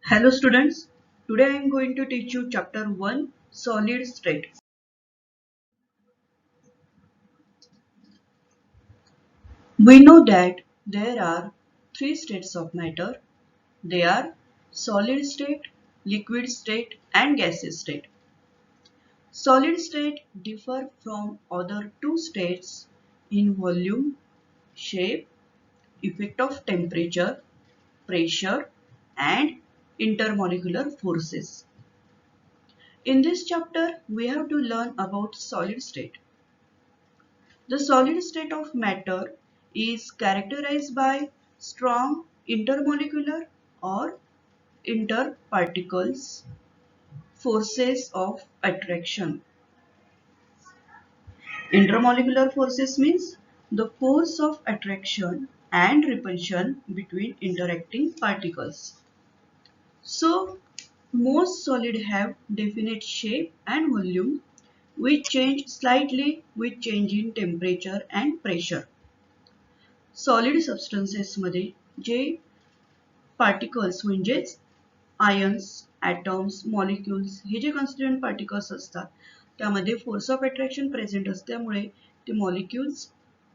Hello students, today I am going to teach you chapter 1 solid state. We know that there are three states of matter. They are solid state, liquid state and gaseous state. Solid state differ from other two states in volume, shape, effect of temperature, pressure and intermolecular forces. In this chapter, we have to learn about solid state. The solid state of matter is characterized by strong intermolecular or interparticles forces of attraction. Intermolecular forces means the force of attraction and repulsion between interacting particles. So, most solid have definite shape and volume which change slightly with change in temperature and pressure. Solid substances मध्ये जे particles म्हणजेच ions, atoms, molecules हे जे constituent particles असतात त्यामध्ये force of attraction present असल्यामुळे ते molecules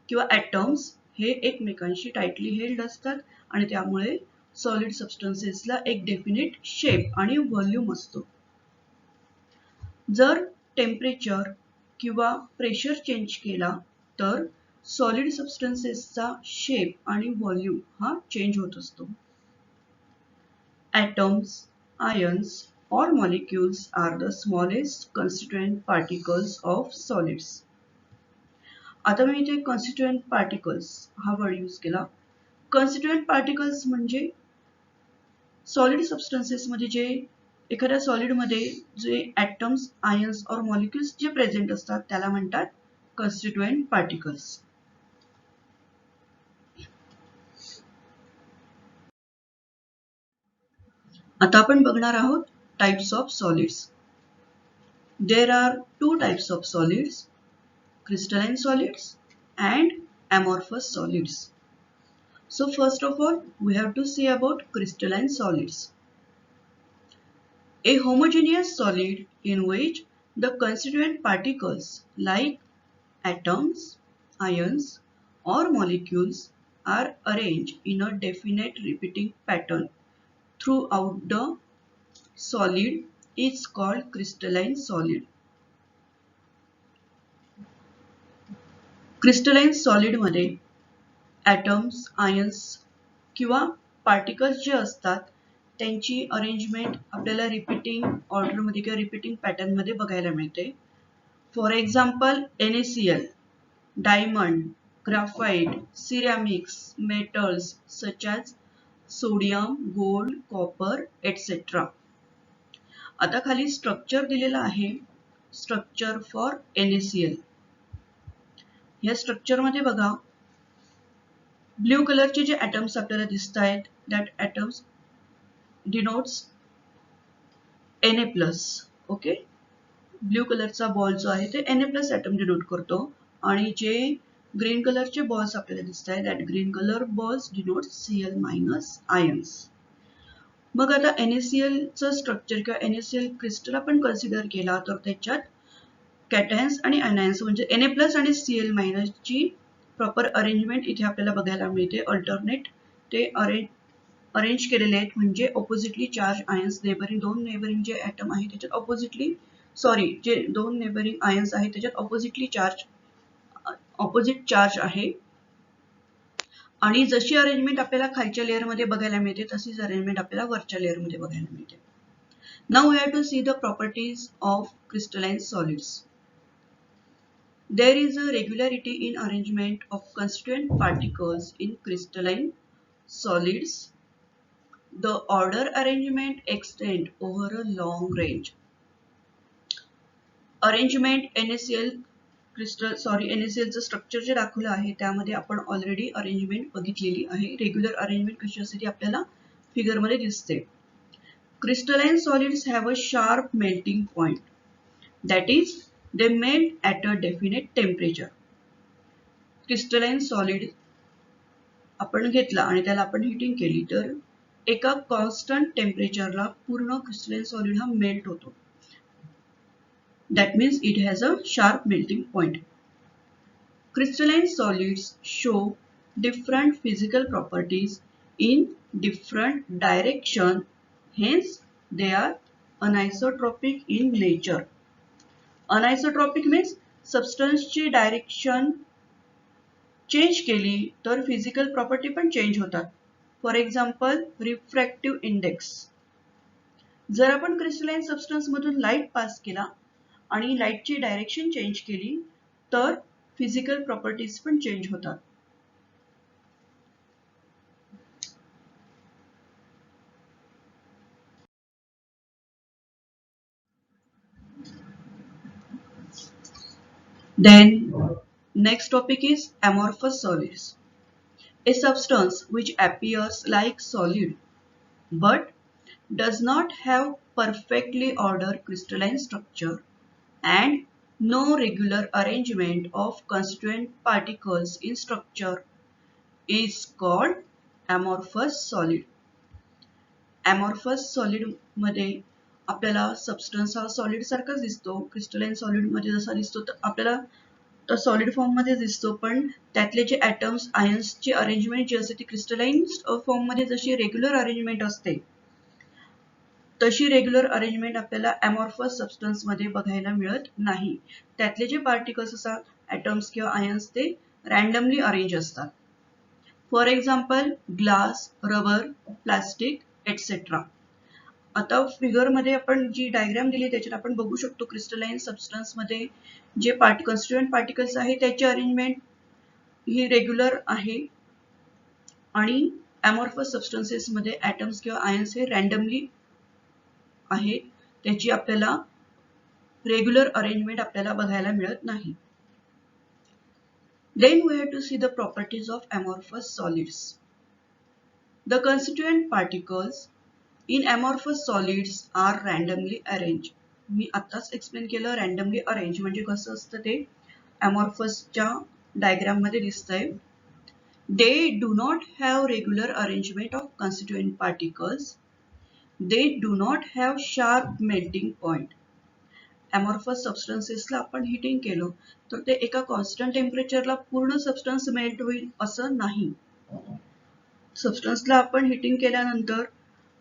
किंवा ॲटम्स हे एकमेकांशी टाइटली हेल्ड असतात आणि त्यामुळे सॉलिड सबस्टन्सेसला एक डेफिनेट शेप आणि व्हॉल्यूम असतो. जर टेम्परेचर किंवा प्रेशर चेंज केला तर सॉलिड सबस्टन्सेसचा शेप आणि व्हॉल्यूम हा चेंज होत असतो. Atoms, ions or molecules are the smallest constituent particles of solids. आता मी इथे constituent particles हा वर्ड यूज केला. Constituent particles म्हणजे सॉलिड सबस्टन्सेस मध्ये जे एखाद्या सॉलिड मध्ये जे ॲटम्स, आयन्स और मॉलिक्युल्स जे प्रेझेंट असतात त्याला म्हणतात constituent particles. आता आपण बघणार आहोत types of solids. There are two types of solids, crystalline solids and amorphous solids. So first of all, we have to see about crystalline solids. A homogeneous solid in which the constituent particles like atoms, ions or molecules are arranged in a definite repeating pattern throughout the solid is called crystalline solid. Crystalline solid मध्ये atoms, ions किंवा particles जे असतात त्यांची arrangement आपल्याला repeating order मध्ये किंवा repeating pattern मध्ये बघायला मिळते. For example NaCl, diamond, graphite, ceramics, metals such as sodium, gold, copper etcetera. आता खाली स्ट्रक्चर दिलेला आहे, स्ट्रक्चर फॉर NaCl. या स्ट्रक्चर मध्ये बघा ब्ल्यू कलरचे जे ॲटम्स आपल्याला दिसत आहेत that atoms denotes Na+. Okay, blue कलरचा बॉल जो आहे ते Na+ ॲटम डिनोट करतो आणि जे ग्रीन कलरचे बॉल्स आपल्याला दिसत आहेत that green colour balls denote Cl- ions. मग आता NaCl चं स्ट्रक्चर किंवा NaCl क्रिस्टल आपण कन्सिडर केला तर त्याच्यात कॅटायन्स आणि अनायन्स म्हणजे Na+ आणि Cl- ची प्रॉपर अरेंजमेंट इथे आपल्याला बघायला मिळते. अल्टरनेट ते अरेंज केलेले आहेत म्हणजे ऑपोजिटली चार्ज आयन्स दोन नेबरिंग जे ॲटम आहे त्याच्यात जे दोन नेबरिंग आयन्स आहेत त्याच्यात ऑपोजिट चार्ज आहे. आणि जशी अरेंजमेंट आपल्याला खालच्या लेयर मध्ये बघायला मिळते तशीच अरेंजमेंट आपल्याला वरच्या लेयर मध्ये बघायला मिळते. Now we have to see the properties of crystalline solids. There is a regularity in arrangement of constituent particles in crystalline solids. The order arrangement extend over a long range. Arrangement NaCl चं structure जे दाखवलं आहे त्यामध्ये आपण already arrangement बघितलेली आहे. Regular arrangement कशी असते ती आपल्याला फिगर मध्ये दिसते. Crystalline solids have a sharp melting point. That is, they melt at a definite temperature. Crystalline solid आपण घेतला आणि त्याला आपण हीटिंग केली तर एका कॉन्स्टंट टेम्परेचरला पूर्ण क्रिस्टलाइन सॉलिड हा मेल्ट होतो. That means it has a sharp melting point. Crystalline solids show different physical properties in different direction. Hence, they are anisotropic in nature. Anisotropic means substance ची direction change केली तर physical property पण change होतात. For example refractive index. जर आपण crystalline substance मधून light pass केला आणि लाईटची डायरेक्शन चेंज केली तर फिजिकल प्रॉपर्टीज पण चेंज होतात. Then next topic is amorphous solids. A substance which appears like solid but does not have perfectly ordered crystalline structure and no regular arrangement of constituent particles in structure is called amorphous solid. Amorphous solid मध्ये आपल्याला substance हा solid सारखाच दिसतो. Crystalline solid मध्ये जसा दिसतो तर आपल्याला सॉलिड फॉर्म मध्ये दिसतो, पण त्यातले जे ॲटम्स आयन्सची अरेंजमेंट जी असते ती क्रिस्टलाइन फॉर्म मध्ये जशी रेग्युलर अरेंजमेंट असते तशी रेग्युलर अरेंजमेंट आपल्याला amorphous सबस्टन्स मध्ये बघायला मिळत नाही. त्यातले जे पार्टिकल्स असतात ॲटम्स किंवा आयन्स ते रॅन्डमली अरेंज असतात. For example glass, rubber, plastic etcetera. आता फिगर मध्ये आपण जी डायग्राम दिली त्याच्यात आपण बघू शकतो क्रिस्टलाइन सबस्टन्स मध्ये जे कॉन्स्टिट्युएंट पार्टिकल्स आहे त्याची अरेंजमेंट ही रेग्युलर आहे आणि amorphous सबस्टन्सेस मध्ये ॲटम्स किंवा आयन्स हे रॅन्डमली आहेत, त्याची आपल्याला रेग्युलर अरेंजमेंट आपल्याला बघायला मिळत नाही. Then we have to see the properties of amorphous solids. The constituent particles in amorphous solids are randomly arranged. मी आताच एक्सप्लेन केलं रॅन्डमली अरेंज म्हणजे कसं असतं ते amorphousच्या डायग्राम मध्ये दिसतंय. They do not have regular arrangement of constituent particles. They do not have sharp melting point. amorphous सबस्टन्सेसला आपण heating केलं तर ते एका कॉन्स्टंट टेम्परेचरला पूर्ण सबस्टन्स मेल्ट होईल असं नाही. सबस्टन्सला आपण हिटिंग केल्यानंतर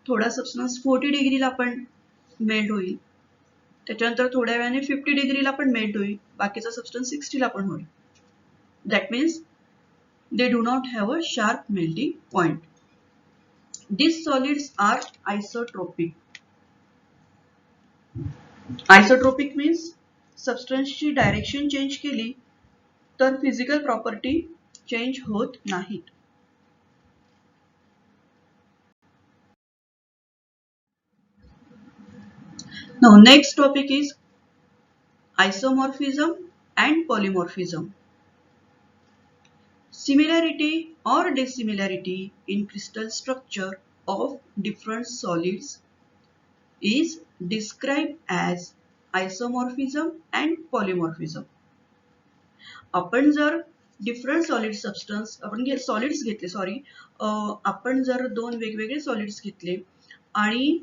थोडा सबस्टन्स 40 डिग्रीला आपण मेल्ट होईल, त्याच्यानंतर थोड्या वेळाने 50 डिग्रीला पण मेल्ट होईल, बाकीचा सबस्टन्स 60 ला पण होईल. That means they do not have a sharp melting point. These solids are isotropic. Isotropic means सबस्टन्सची डायरेक्शन चेंज केली तर फिजिकल प्रॉपर्टी चेंज होत नाहीत. Now next topic is isomorphism and polymorphism. Similarity or dissimilarity in crystal structure of different solids is described as isomorphism and polymorphism. आपण जर different solid substance आपण solids घेतले आपण जर दोन वेगवेगळे सॉलिड्स घेतले आणि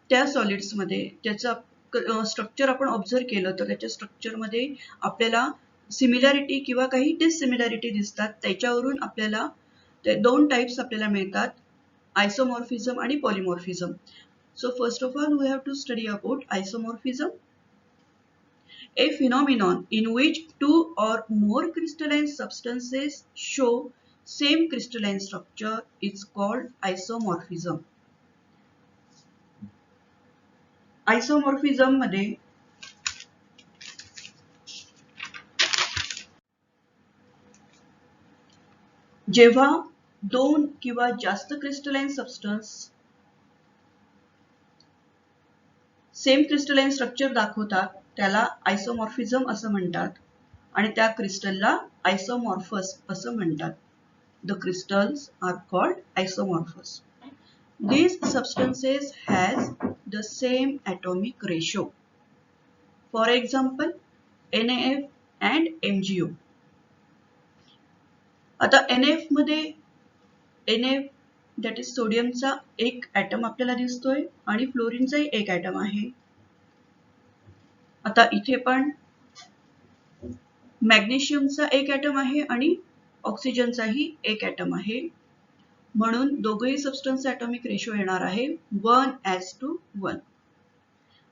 त्या सॉलिड्स मध्ये त्याचं स्ट्रक्चर आपण ऑब्झर्व केलं तर त्याच्या स्ट्रक्चर मध्ये आपल्याला सिमिलॅरिटी किंवा काही डिसिमिलॅरिटी दिसतात. त्याच्यावरून आपल्याला ते दोन टाइप्स आपल्याला मिळतात, आयसोमॉर्फिझम आणि polymorphism. So first of all we have to study about isomorphism. A phenomenon in which two or more crystalline substances show same crystalline structure is called isomorphism. Isomorphism मध्ये जेव्हा दोन किंवा जास्त crystalline substance same crystalline structure दाखवतात त्याला आयसोमॉर्फिझम असं म्हणतात आणि त्या क्रिस्टलला आयसोमॉर्फस असं म्हणतात. The crystals are called isomorphous. These substances has the same atomic ratio. For example, NaF and MgO. आता NF मध्ये NF दॅट इज सोडियमचा एक ॲटम आपल्याला दिसतोय आणि फ्लोरीनचाही एक ॲटम आहे. आता इथे पण मॅग्नेशियमचा एक ॲटम आहे आणि ऑक्सिजनचाही एक ॲटम आहे. म्हणून दोघेही सबस्टन्स ॲटॉमिक रेशो येणार आहे 1:1.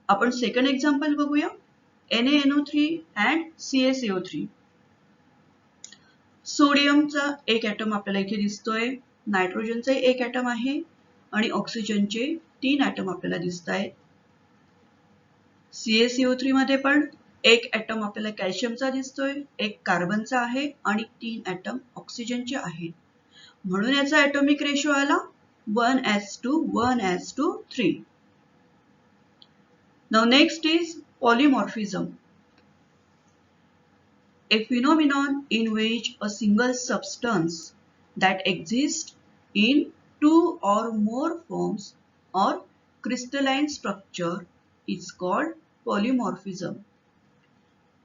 आपण सेकंड एक्झाम्पल बघूया. NaNO3 and CaCO3. सोडियमचा एक ॲटम आपल्याला इथे दिसतोय, नायट्रोजनचा एक ॲटम आहे आणि ऑक्सिजनचे 3 ॲटम आपल्याला दिसत आहेत. CaCO3 मध्ये पण एक ॲटम आपल्याला कॅल्शियमचा दिसतोय, एक कार्बनचा आहे आणि 3 ॲटम ऑक्सिजनचे आहेत. म्हणून याचा ॲटॉमिक रेशो आला 1:1:3. Now next is polymorphism. A phenomenon in which a single substance that exists in two or more forms or crystalline structure is called polymorphism.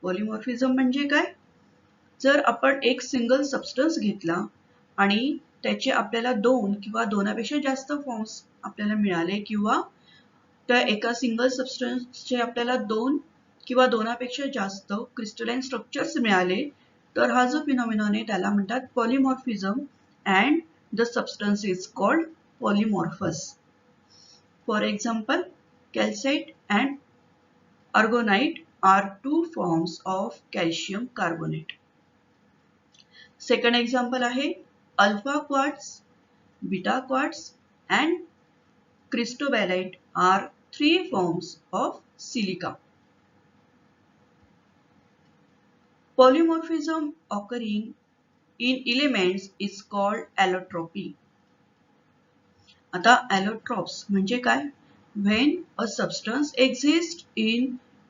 Polymorphism म्हणजे काय? जर आपण एक सिंगल सबस्टन्स घेतला आणि त्याचे आपल्याला दोन किंवा दोनापेक्षा जास्त फॉर्म्स आपल्याला मिळाले किंवा त्या एका सिंगल सबस्टन्सचे आपल्याला दोन किंवा दोनापेक्षा जास्त क्रिस्टलाइन स्ट्रक्चर्स मिळाले तर हा जो फिनॉमिनॉन आहे त्याला म्हणतात polymorphism and the substance is called polymorphous. For example, calcite and aragonite are two forms of calcium carbonate. Second example आहे alpha quartz, beta quartz and cristobalite are three forms of silica. Polymorphism occurring in elements is called allotropy. आता allotropes म्हणजे काय? When a substance exists in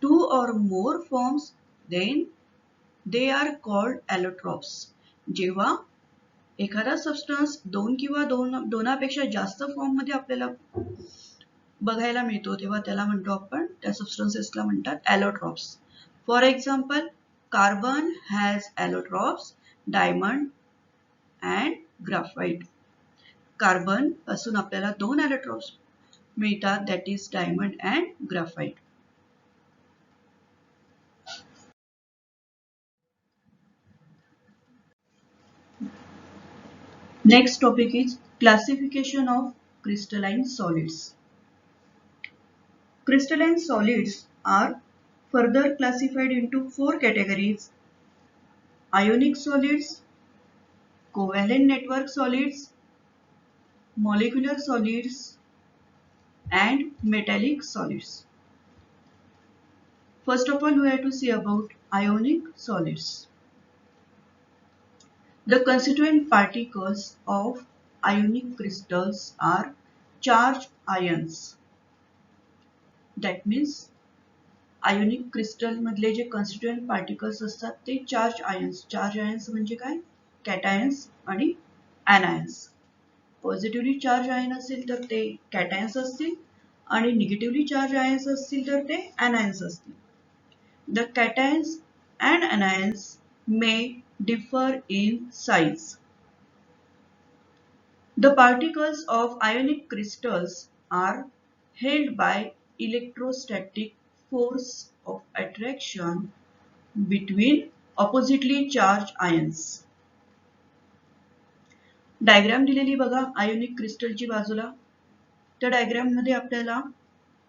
two or more forms, then they are called allotropes. जेव्हा एखादा substance दोन किंवा दोनापेक्षा जास्त form मध्ये आपल्याला बघायला मिळतो तेव्हा त्याला म्हणतो आपण त्या सबस्टन्सेसला म्हणतात allotropes. For example, carbon has allotropes, diamond and graphite. Carbon पासून आपल्याला दोन allotropes मिळतात, that is diamond and graphite. Next topic is classification of crystalline solids. Crystalline solids are further classified into four categories: ionic solids, covalent network solids, molecular solids, and metallic solids. First of all, we have to see about ionic solids. The constituent particles of ionic crystals are charged ions. That means ionic crystal मधले जे constituent particles असतात ते charged ions. Charged ions म्हणजे काय? Cations आणि anions. Positively charged ion असेल तर ते cations असतील आणि negatively charged ions असतील तर ते anions असतील. The cations and anions may differ in size. The particles of ionic crystals are held by electrostatic force of attraction between oppositely charged ions. Diagram दिलेली बघा आयोनिक क्रिस्टलची बाजूला. त्या डायग्राम मध्ये आपल्याला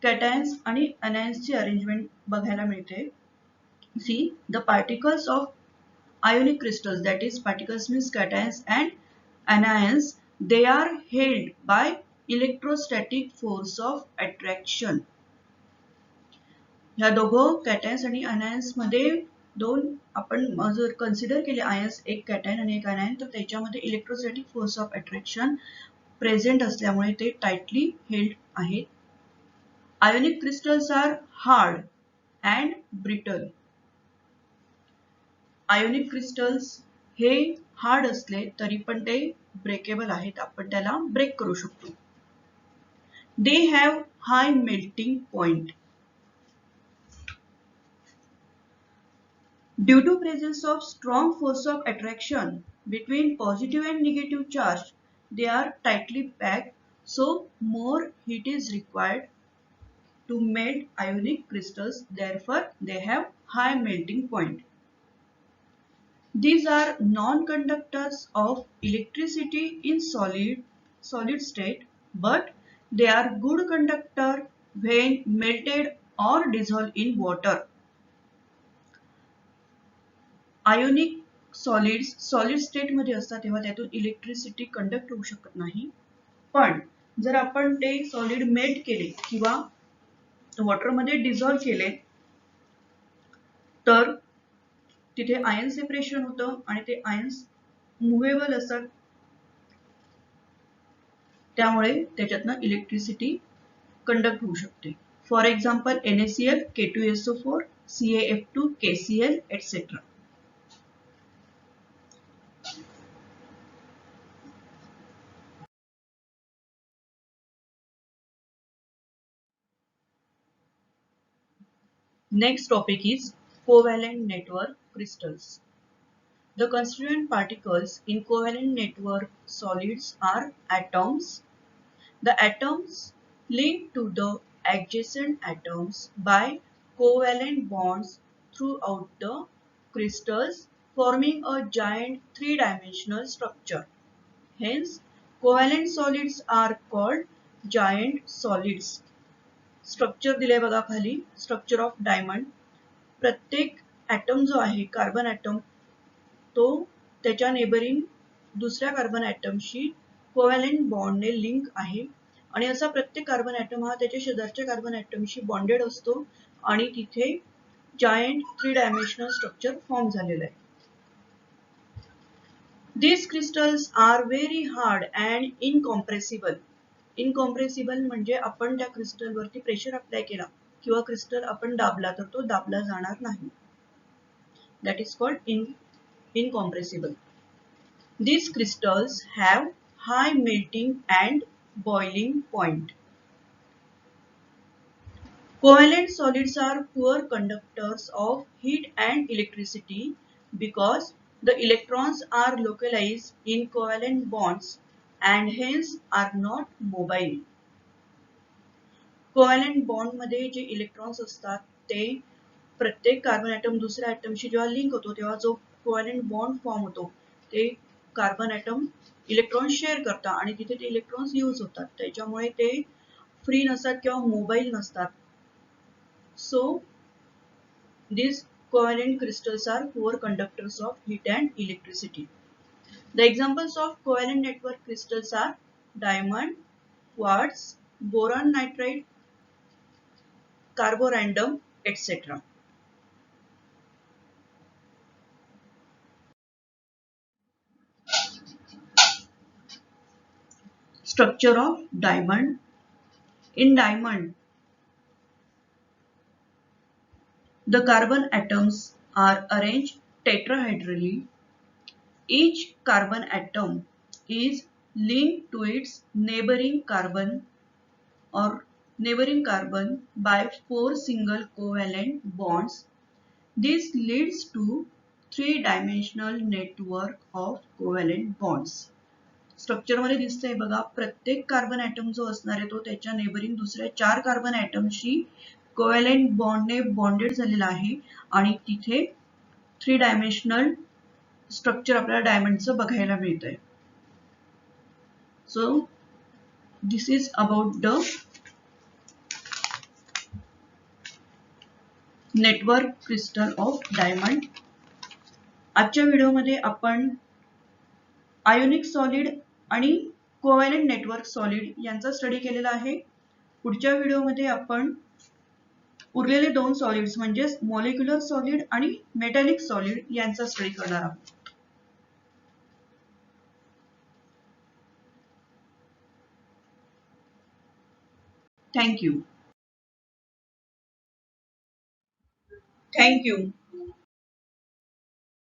कॅटायन्स आणि अनायन्सची अरेंजमेंट बघायला मिळते. See, the particles of ionic crystals, that is particles means cations and anions, they are held by electrostatic force of attraction. ह्या दोघं cations आणि anions मध्ये दोन आपण जर कन्सिडर केले आयन्स एक कॅटायन आणि एक अनायन तर त्याच्यामध्ये electrostatic force of attraction present असल्यामुळे ते टाइटली हेल्ड आहेत. Ionic crystals are hard and brittle. Ionic crystals हे हार्ड असले तरी पण ते ब्रेकेबल आहेत, आपण त्याला ब्रेक करू शकतो. They have high melting point. Due to presence of strong force of attraction between positive and negative charge, they are tightly packed, so more heat is required to melt ionic crystals, therefore they have high melting point. These are non-conductors of electricity in solid state, but they are good conductor when melted or dissolved in water. Ionic solids solid state मध्ये असतात तेव्हा त्यातून electricity conduct होऊ शकत नाही. पण जर आपण ते सॉलिड मेल्ट केले किंवा वॉटर मध्ये डिझॉल्व केले तर तिथे आयन सेपरेशन होतं आणि ते आयन्स मुव्हेबल असतात, त्यामुळे त्याच्यातनं इलेक्ट्रिसिटी कंडक्ट होऊ शकते. For example NaCl, K2SO4, CaF2, KCl etc. Next topic is covalent network crystals. The constituent particles in covalent network solids are atoms. The atoms link to the adjacent atoms by covalent bonds throughout the crystals, forming a giant three-dimensional structure. Hence, covalent solids are called giant solids. Structure दिले बघा खाली, structure of diamond. प्रत्येक item जो आहे carbon item तो त्याच्या neighbouring दुसऱ्या carbon ॲटमशी covalent बॉन्डने link आहे आणि असा प्रत्येक कार्बन ॲटम हा त्याच्या शेजारच्या कार्बन ॲटमशी बॉन्डेड असतो आणि तिथे giant three dimensional structure form झालेलं आहे. These crystals are very hard and incompressible. Incompressible म्हणजे आपण त्या क्रिस्टल वरती प्रेशर अप्लाय केला किंवा क्रिस्टल आपण दाबला तर तो दाबला जाणार नाही. That is called incompressible. These crystals have high melting and boiling point. Covalent solids are poor conductors of heat and electricity because the electrons are localized in covalent bonds and hence are not mobile. Covalent bond मध्ये जे electrons असतात ते प्रत्येक carbon item दुसऱ्या ॲटमशी जेव्हा link होतो तेव्हा जो कोव्हॅलेंट बॉन्ड फॉर्म होतो ते कार्बन ॲटम इलेक्ट्रॉन शेअर करतात आणि तिथे ते इलेक्ट्रॉन्स यूज होतात, त्याच्यामुळे ते फ्री नसतात किंवा मोबाईल नसतात. So these covalent crystals are poor conductors of heat and electricity. The examples of covalent network crystals are diamond, quartz, boron nitride, carborundum etc. Structure of diamond. In diamond, the carbon atoms are arranged tetrahedrally. Each carbon atom is linked to its neighboring carbon by 4 single covalent bonds. This leads to three-dimensional network of covalent bonds. Structure मध्ये दिसतंय बघा, प्रत्येक carbon item जो असणार आहे तो त्याच्या neighbouring दुसऱ्या 4 कार्बन ॲटमशी कोव्हॅलेंट बॉन्डने बॉन्डेड झालेला आहे आणि तिथे थ्री डायमेन्शनल स्ट्रक्चर आपल्याला डायमंडचं बघायला मिळतंय. So this is about the network crystal of diamond. आजच्या व्हिडिओमध्ये आपण आयोनिक सॉलिड आणि कोव्हॅलेंट नेटवर्क सॉलिड यांचा स्टडी केलेला आहे. पुढच्या व्हिडिओमध्ये आपण उरलेले दोन सॉलिड्स म्हणजे मॉलिक्युलर सॉलिड आणि मेटॅलिक सॉलिड यांचा स्टडी करणार आहोत. Thank you.